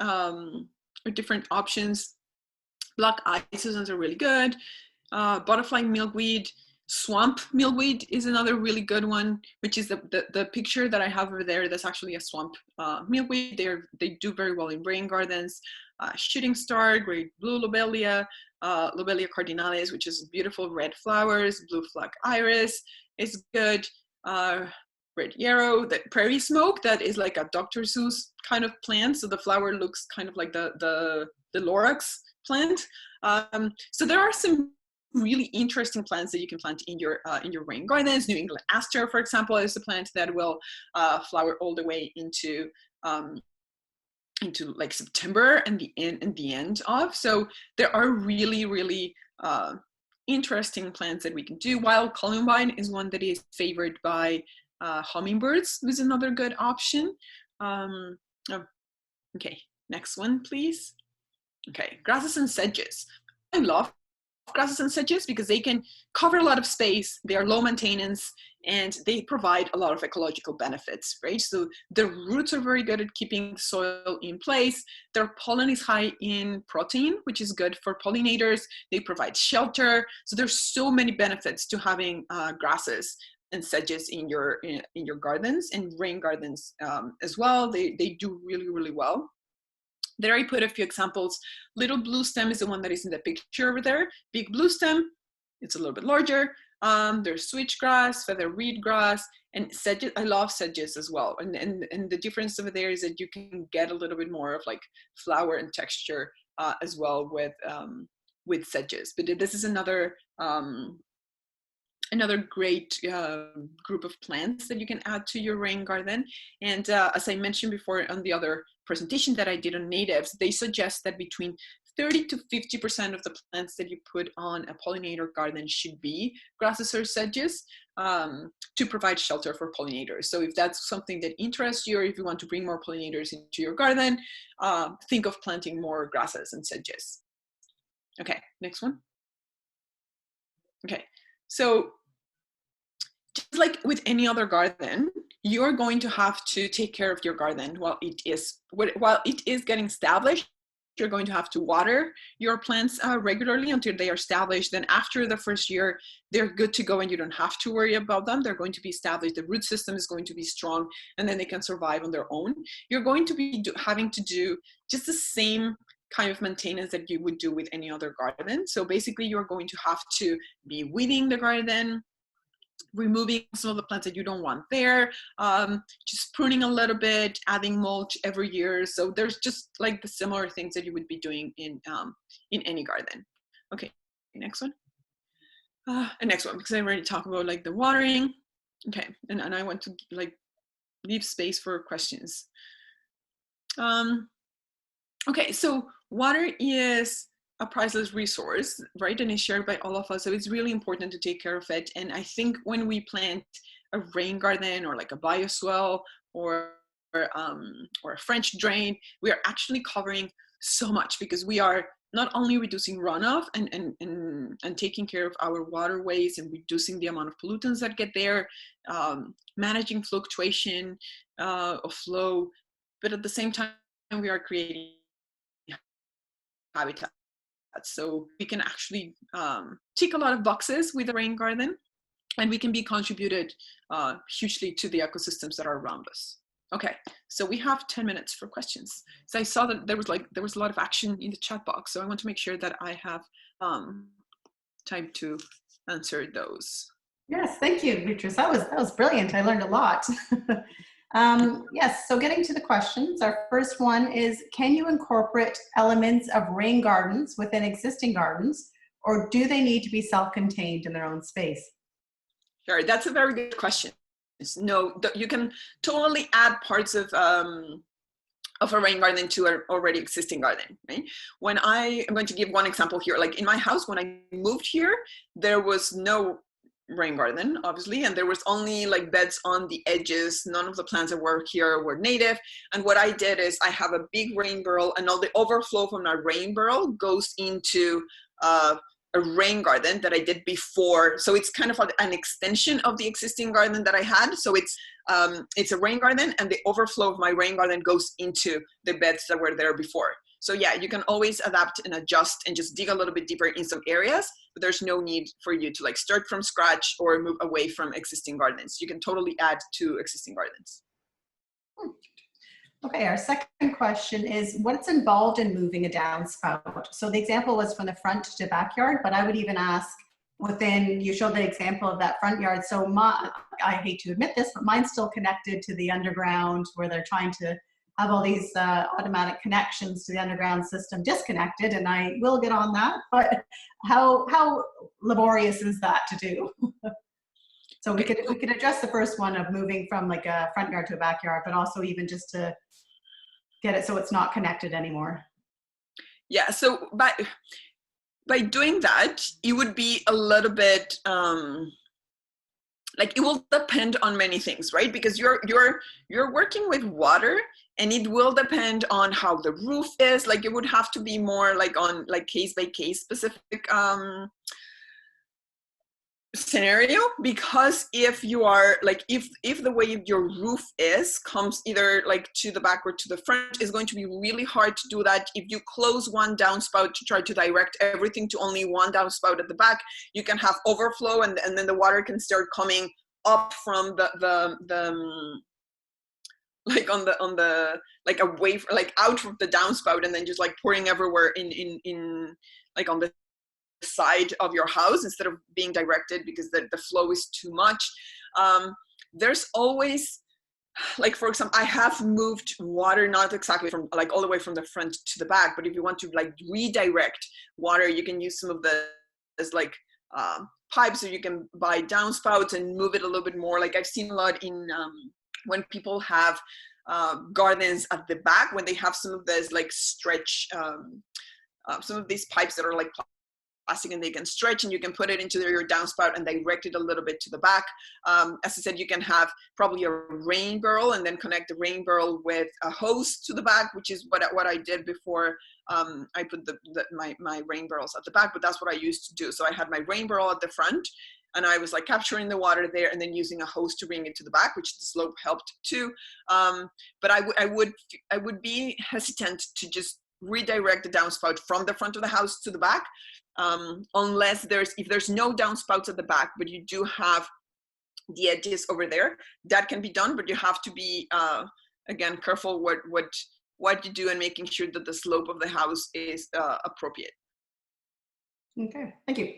options. Black icicens are really good. Butterfly milkweed, swamp milkweed is another really good one, which is the picture that I have over there. That's actually a swamp milkweed. They do very well in rain gardens. Shooting star, great blue lobelia, Lobelia cardinalis, which is beautiful red flowers. Blue flag iris is good. Red yarrow, the prairie smoke, that is like a Dr. Seuss kind of plant. So the flower looks kind of like the Lorax plant. So there are some really interesting plants that you can plant in your rain gardens. New England aster, for example, is a plant that will flower all the way into like September and the end of. So there are really interesting plants that we can do. Wild columbine is one that is favored by hummingbirds, is another good option. Okay, next one, please. Okay, grasses and sedges. I love grasses and sedges because they can cover a lot of space, they are low maintenance, and they provide a lot of ecological benefits, right? So their roots are very good at keeping soil in place. Their pollen is high in protein, which is good for pollinators. They provide shelter. So there's so many benefits to having grasses and sedges in your gardens, and rain gardens as well. They do really well. There I put a few examples. Little blue stem is the one that is in the picture over there. Big blue stem, it's a little bit larger. There's switchgrass, feather reed grass, and sedges. I love sedges as well. And the difference over there is that you can get a little bit more of like flower and texture as well with sedges. But this is another great group of plants that you can add to your rain garden. And as I mentioned before on the other presentation that I did on natives, they suggest that between 30 to 50% of the plants that you put on a pollinator garden should be grasses or sedges to provide shelter for pollinators. So if that's something that interests you, or if you want to bring more pollinators into your garden, think of planting more grasses and sedges. Okay, next one. Okay, so just like with any other garden, you're going to have to take care of your garden while it is getting established. You're going to have to water your plants regularly until they are established. Then after the first year, they're good to go and you don't have to worry about them. They're going to be established. The root system is going to be strong, and then they can survive on their own. You're going to be having to do just the same kind of maintenance that you would do with any other garden. So basically, you're going to have to be weeding the garden, removing some of the plants that you don't want there, just pruning a little bit, adding mulch every year. So there's just like the similar things that you would be doing in any garden. Okay, next one. And next one, because I already talked about like the watering. Okay, and I want to like leave space for questions. Okay, so water is a priceless resource, right? And it's shared by all of us. So it's really important to take care of it. And I think when we plant a rain garden or like a bioswale or a French drain, we are actually covering so much, because we are not only reducing runoff and taking care of our waterways and reducing the amount of pollutants that get there, managing fluctuation of flow, but at the same time, we are creating habitat. So we can actually tick a lot of boxes with the rain garden, and we can be contributed hugely to the ecosystems that are around us. Okay, so we have 10 minutes for questions. So I saw that there was a lot of action in the chat box. So I want to make sure that I have time to answer those. Yes, thank you, Beatrice. That was brilliant. I learned a lot. Yes, so getting to the questions, our first one is, can you incorporate elements of rain gardens within existing gardens, or do they need to be self-contained in their own space? Sure, that's a very good question. No, you can totally add parts of a rain garden to an already existing garden, right? When I'm going to give one example here, like in my house, when I moved here, there was no rain garden, obviously, and there was only like beds on the edges. None of the plants that were here were native. And what I did is I have a big rain barrel, and all the overflow from my rain barrel goes into a rain garden that I did before. So it's kind of an extension of the existing garden that I had. So it's a rain garden, and the overflow of my rain garden goes into the beds that were there before. So yeah, you can always adapt and adjust and just dig a little bit deeper in some areas, but there's no need for you to like start from scratch or move away from existing gardens. You can totally add to existing gardens. Okay, our second question is, what's involved in moving a downspout? So the example was from the front to backyard, but I would even ask within, you showed the example of that front yard. So I hate to admit this, but mine's still connected to the underground, where they're trying to have all these automatic connections to the underground system disconnected, and I will get on that, but how laborious is that to do? So we could address the first one of moving from like a front yard to a backyard, but also even just to get it so it's not connected anymore. Yeah, so by doing that, it would be a little bit like it will depend on many things, right? Because you're working with water, and it will depend on how the roof is. Like it would have to be more like on like case by case specific scenario, because if you are like if the way your roof is comes either like to the back or to the front, is going to be really hard to do that. If you close one downspout to try to direct everything to only one downspout at the back, you can have overflow, and then the water can start coming up from the like on the like away like out from the downspout, and then just like pouring everywhere in like on the side of your house instead of being directed because the flow is too much. There's always, like for example, I have moved water not exactly from like all the way from the front to the back, but if you want to like redirect water, you can use some of the as like pipes, so you can buy downspouts and move it a little bit more. Like I've seen a lot in when people have gardens at the back, when they have some of this like stretch, some of these pipes that are like plastic and they can stretch, and you can put it into your downspout and direct it a little bit to the back. As I said, you can have probably a rain barrel and then connect the rain barrel with a hose to the back, which is what I did before I put my rain barrels at the back, but that's what I used to do. So I had my rain barrel at the front, and I was like capturing the water there and then using a hose to bring it to the back, which the slope helped too. But I would be hesitant to just redirect the downspout from the front of the house to the back, unless if there's no downspouts at the back, but you do have the edges over there, that can be done, but you have to be again careful what you do and making sure that the slope of the house is appropriate. Okay, thank you.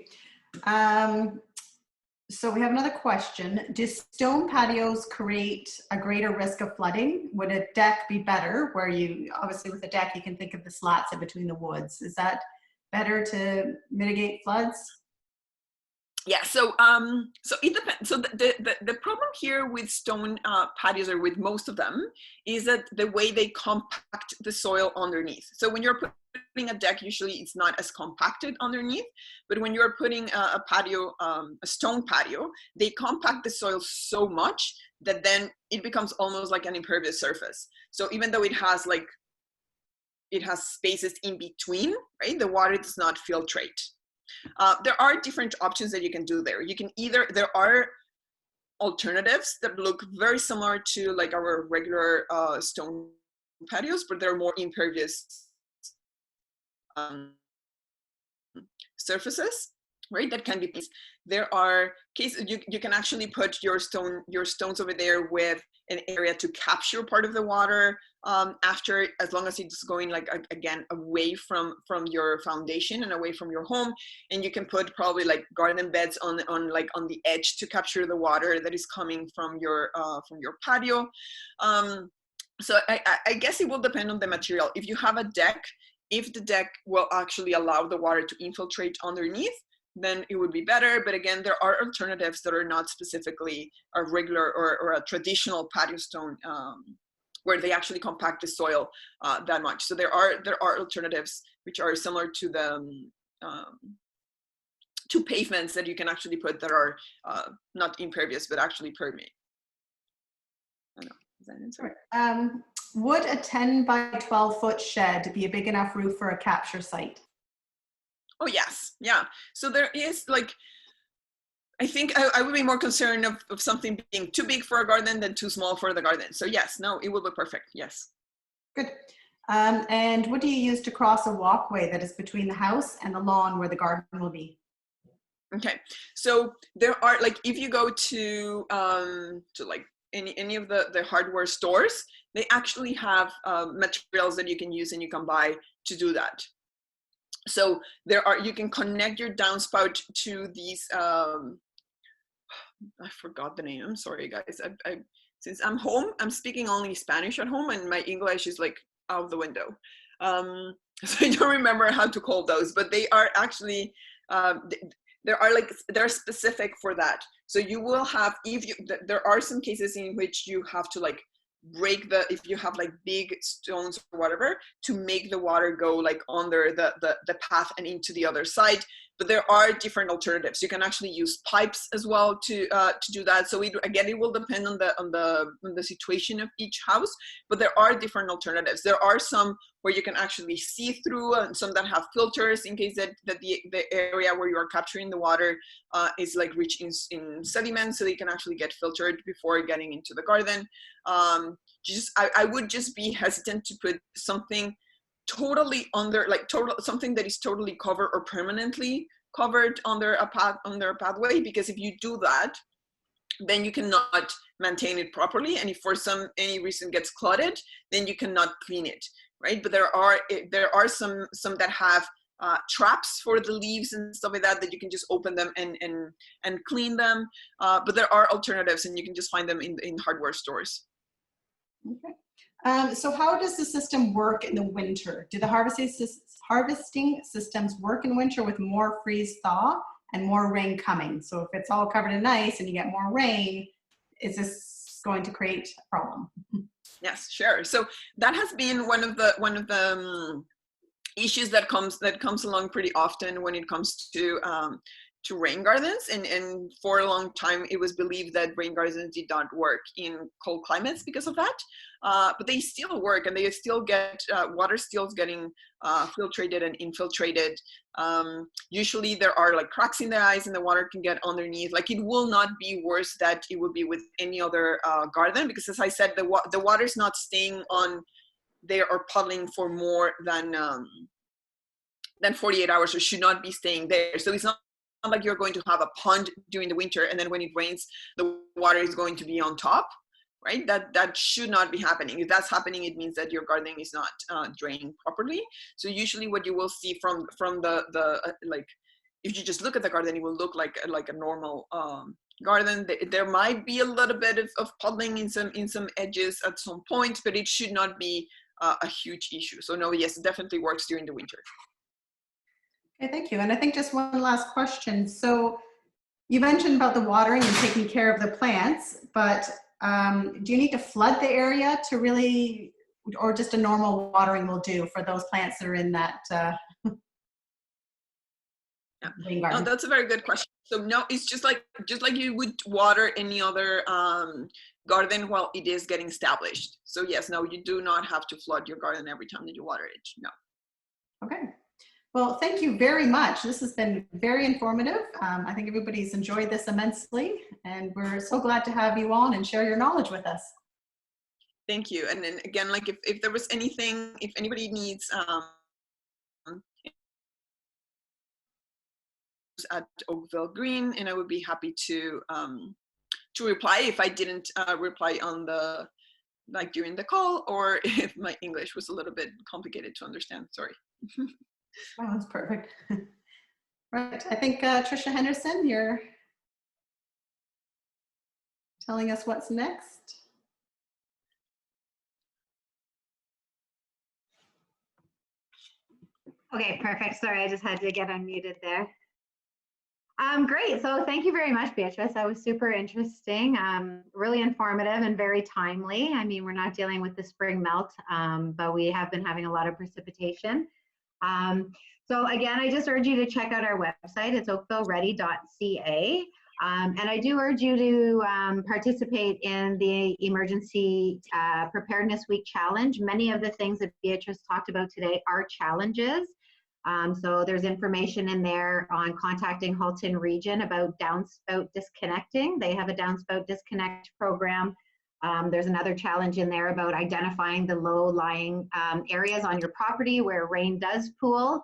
So we have another question. Do stone patios create a greater risk of flooding? Would a deck be better, where you, obviously with a deck, you can think of the slats in between the woods. Is that better to mitigate floods? Yeah, so so it depends. So the problem here with stone patios, or with most of them, is that the way they compact the soil underneath. So when you're putting a deck, usually it's not as compacted underneath, but when you're putting a patio, a stone patio, they compact the soil so much that then it becomes almost like an impervious surface. So even though it has spaces in between, right, the water does not filtrate. There are different options that you can do there. You can there are alternatives that look very similar to like our regular stone patios, but they're more impervious surfaces. right? That can be, there are cases you can actually put your stones over there with an area to capture part of the water after, as long as it's going like again away from your foundation and away from your home. And you can put probably like garden beds on the edge to capture the water that is coming from your patio. So I guess it will depend on the material. If you have a deck, if the deck will actually allow the water to infiltrate underneath, then it would be better. But again, there are alternatives that are not specifically a regular or a traditional patio stone, where they actually compact the soil that much. So there are alternatives which are similar to the to pavements that you can actually put that are not impervious but actually permeate. I don't know. Does that answer? Would a 10 by 12 foot shed be a big enough roof for a capture site? Oh yes, yeah. So there is like, I think I would be more concerned of something being too big for a garden than too small for the garden. So yes, no, it will be perfect, yes. Good. And what do you use to cross a walkway that is between the house and the lawn where the garden will be? Okay, so there are, like, if you go to like any of the hardware stores, they actually have materials that you can use and you can buy to do that. So you can connect your downspout to these, I forgot the name, I'm sorry guys. Since I'm home, I'm speaking only Spanish at home and my English is like out the window. So I don't remember how to call those, but they are actually, they're specific for that. So you will have, there are some cases in which you have to like break if you have like big stones or whatever, to make the water go like under the path and into the other side. But there are different alternatives. You can actually use pipes as well to do that. So it will depend on the situation of each house, but there are different alternatives. There are some where you can actually see through, and some that have filters in case that the area where you are capturing the water is like rich in sediment, so they can actually get filtered before getting into the garden. I would just be hesitant to put something totally under, like something that is totally covered or permanently covered under a pathway, because if you do that, then you cannot maintain it properly, and if for any reason it gets cluttered, then you cannot clean it, right? But there are some that have traps for the leaves and stuff like that you can just open them and clean them. But there are alternatives, and you can just find them in hardware stores. Okay. So how does the system work in the winter? Do the harvesting systems work in winter with more freeze thaw and more rain coming? So if it's all covered in ice and you get more rain, is this going to create a problem? Yes, sure. So that has been one of the issues that comes along pretty often when it comes to rain gardens, and for a long time it was believed that rain gardens did not work in cold climates because of that, but they still work, and they still get water still getting filtrated and infiltrated. Usually there are like cracks in the ice and the water can get underneath. Like, it will not be worse that it would be with any other garden, because as I said, the water is not staying on there or puddling for more than 48 hours, or should not be staying there. So it's not like you're going to have a pond during the winter and then when it rains the water is going to be on top, right? That should not be happening. If that's happening, it means that your gardening is not draining properly. So usually what you will see from the like, if you just look at the garden, it will look like a normal garden. There might be a little bit of puddling in some edges at some point, but it should not be a huge issue. So no, yes, it definitely works during the winter. Okay, thank you. And I think just one last question. So you mentioned about the watering and taking care of the plants, but do you need to flood the area to really, or just a normal watering will do for those plants that are in that rain garden? No, that's a very good question. So no, it's just like you would water any other garden while it is getting established. So yes, no, you do not have to flood your garden every time that you water it. No. Okay. Well, thank you very much. This has been very informative. I think everybody's enjoyed this immensely, and we're so glad to have you on and share your knowledge with us. Thank you. And then again, like if there was anything, if anybody needs at OakvilleGreen, and I would be happy to reply if I didn't reply on the during the call, or if my English was a little bit complicated to understand. Sorry. Wow, that's perfect. Right, I think Trisha Henderson, you're telling us what's next. Okay, perfect. Sorry, I just had to get unmuted there. Great. So thank you very much, Beatrice. That was super interesting, really informative and very timely. I mean, we're not dealing with the spring melt, but we have been having a lot of precipitation. So again, I just urge you to check out our website. It's oakvilleready.ca. And I do urge you to participate in the Emergency Preparedness Week Challenge. Many of the things that Beatrice talked about today are challenges. So there's information in there on contacting Halton Region about downspout disconnecting. They have a downspout disconnect program. There's another challenge in there about identifying the low-lying areas on your property where rain does pool.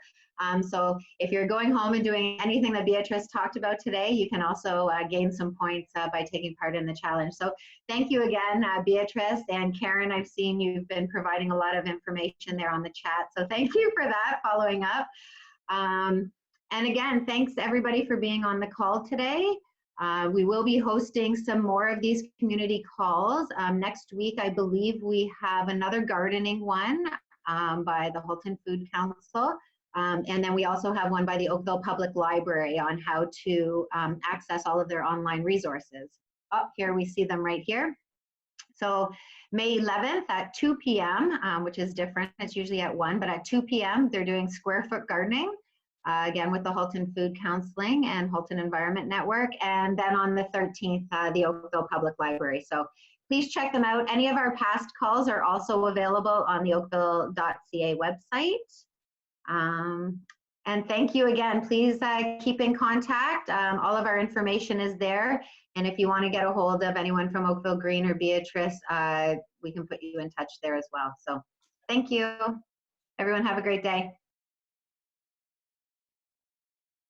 So if you're going home and doing anything that Beatrice talked about today, you can also gain some points by taking part in the challenge. So thank you again, Beatrice and Karen. I've seen you've been providing a lot of information there on the chat. So thank you for that, following up. And again, thanks everybody for being on the call today. We will be hosting some more of these community calls. Next week, I believe we have another gardening one by the Halton Food Council. And then we also have one by the Oakville Public Library on how to access all of their online resources. Oh, here we see them right here. So May 11th at 2 p.m., which is different. It's usually at 1, but at 2 p.m. they're doing square foot gardening, again with the Halton Food Counseling and Halton Environment Network. And then on the 13th, the Oakville Public Library. So please check them out. Any of our past calls are also available on the oakville.ca website. And thank you again. Please keep in contact. All of our information is there. And if you want to get a hold of anyone from OakvilleGreen or Beatrice, we can put you in touch there as well. So thank you. Everyone have a great day.